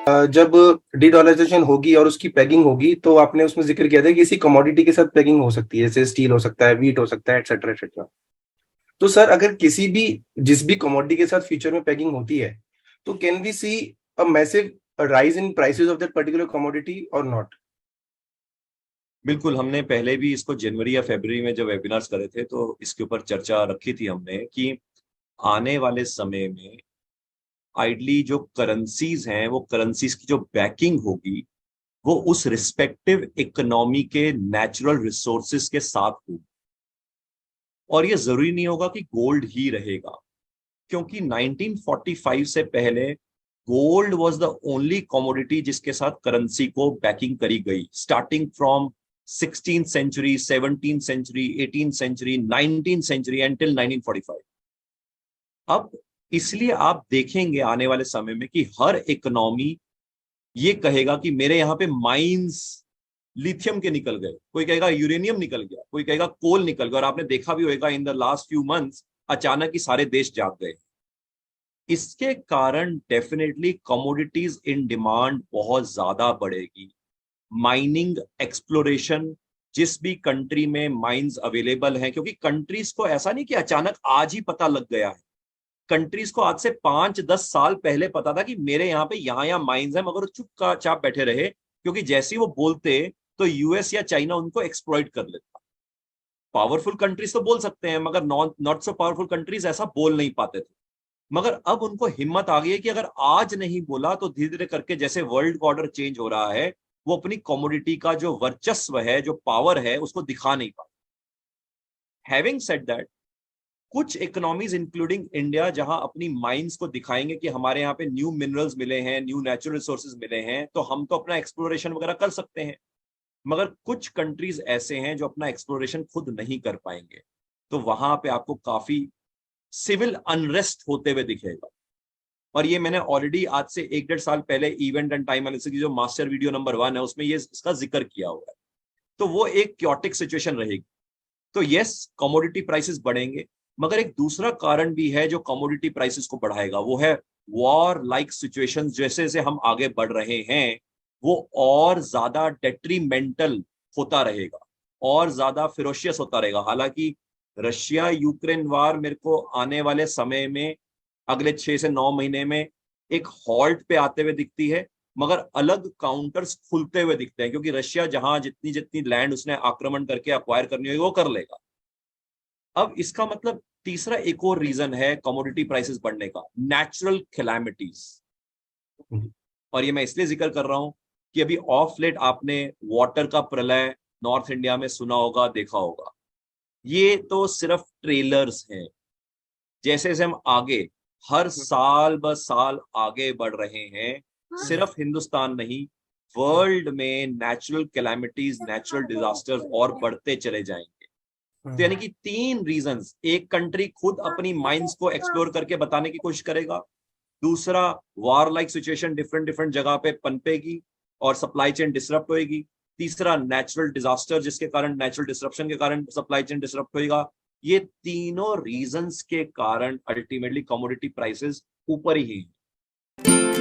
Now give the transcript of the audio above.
जब डीडॉलराइजेशन होगी और उसकी पेगिंग होगी तो आपने उसमें जिक्र किया था कि किसी कमोडिटी के साथ पेगिंग हो सकती है, जैसे स्टील हो सकता है, व्हीट हो सकता है, एक्सेट्रा एक्सेट्रा। तो सर अगर किसी भी जिस भी कमोडिटी के साथ फ्यूचर में पेगिंग होती है, तो can we see a massive rise in prices of that particular commodity और नॉट? बिल्कुल, हमने पहले भी इसको जनवरी या फरवरी में जब वेबिनार्स करे थे तो इसके ऊपर चर्चा रखी थी हमने कि आने वाले समय में आइडली जो करेंसीज हैं वो करेंसीज की जो बैकिंग होगी वो उस रिस्पेक्टिव इकोनॉमी के नेचुरल रिसोर्सेज के साथ होगी। और ये जरूरी नहीं होगा कि गोल्ड ही रहेगा, क्योंकि 1945 से पहले gold was the only commodity जिसके साथ करेंसी को बैकिंग करी गई, starting from 16th century, 17th century, 18th century, 19th century until 1945। अब इसलिए आप देखेंगे आने वाले समय में कि हर इकोनॉमी ये कहेगा कि मेरे यहाँ पे माइंस लिथियम के निकल गए, कोई कहेगा यूरेनियम निकल गया, कोई कहेगा कोल निकल गया। और आपने देखा भी होगा in the last few months अचानक ही सारे देश जाग गए। इसके कारण डेफिनेटली कमोडिटीज इन डिमांड बहुत ज्यादा बढ़ेगी। माइनिंग एक्सप्लोरेशन, जिस भी कंट्री में माइंस अवेलेबल हैं, क्योंकि कंट्रीज को ऐसा नहीं कि अचानक आज ही पता लग गया है। कंट्रीज को आज से 5-10 साल पहले पता था कि मेरे यहाँ पे यहाँ माइंस है, मगर वो चुपचाप बैठे रहे, क्योंकि जैसे ही वो बोलते तो यूएस या चाइना उनको एक्सप्लॉइट कर लेता। पावरफुल कंट्रीज तो बोल सकते हैं, मगर नॉट सो पावरफुल कंट्रीज ऐसा बोल नहीं पाते थे। मगर अब उनको हिम्मत आ गई है कि अगर आज नहीं बोला तो धीरे धीरे करके जैसे वर्ल्ड ऑर्डर चेंज हो रहा है, वो अपनी कमोडिटी का जो वर्चस्व है, जो पावर है, उसको दिखा नहीं पाते। हैविंग सेड दैट, कुछ इकोनॉमीज इंक्लूडिंग इंडिया जहां अपनी माइंस को दिखाएंगे कि हमारे यहाँ पे न्यू मिनरल्स मिले हैं, न्यू नेचुरल रिसोर्सेज मिले हैं, तो हम तो अपना एक्सप्लोरेशन वगैरह कर सकते हैं। मगर कुछ कंट्रीज ऐसे हैं जो अपना एक्सप्लोरेशन खुद नहीं कर पाएंगे, तो वहां पे आपको काफी सिविल अनरेस्ट होते हुए दिखेगा। और ये मैंने ऑलरेडी आज से 1-1.5 साल पहले इवेंट एंड टाइम एनालिसिस की जो मास्टर वीडियो नंबर 1 है उसमें ये इसका जिक्र किया हुआ है। तो वो एक क्योटिक सिचुएशन रहेगी। तो यस, कमोडिटी प्राइसेस बढ़ेंगे, मगर एक दूसरा कारण भी है जो कमोडिटी प्राइसेस को बढ़ाएगा, वो है वॉर लाइक सिचुएशंस। जैसे जैसे हम आगे बढ़ रहे हैं वो और ज्यादा डेट्रीमेंटल होता रहेगा, और ज्यादा फिरोशियस होता रहेगा। हालांकि रशिया यूक्रेन वार मेरे को आने वाले समय में अगले 6 से 9 महीने में एक हॉल्ट पे आते हुए दिखती है, मगर अलग काउंटर्स खुलते हुए दिखते हैं, क्योंकि रशिया जहां जितनी जितनी लैंड उसने आक्रमण करके अक्वायर करनी होगी वो कर लेगा। अब इसका मतलब तीसरा एक और रीजन है कमोडिटी प्राइसेस बढ़ने का, नेचुरल कैलामिटीज। और ये मैं इसलिए जिक्र कर रहा हूं कि अभी ऑफ लेट आपने वाटर का प्रलय नॉर्थ इंडिया में सुना होगा, देखा होगा। ये तो सिर्फ ट्रेलर्स हैं। जैसे जैसे हम आगे हर साल ब साल आगे बढ़ रहे हैं, सिर्फ हिंदुस्तान नहीं, वर्ल्ड में नेचुरल कैलामिटीज, नेचुरल डिजास्टर्स और बढ़ते चले जाएंगे। तो यानी कि 3 रीजंस, एक कंट्री खुद अपनी माइंस को एक्सप्लोर करके बताने की कोशिश करेगा, दूसरा वार लाइक सिचुएशन डिफरेंट डिफरेंट जगह पे पनपेगी और सप्लाई चेन डिसरप्ट होएगी, तीसरा नेचुरल डिजास्टर जिसके कारण, नेचुरल डिसरप्शन के कारण सप्लाई चेन डिसरप्ट होएगा। ये तीनों रीजंस के कारण अल्टीमेटली कमोडिटी प्राइसेस ऊपर ही हैं।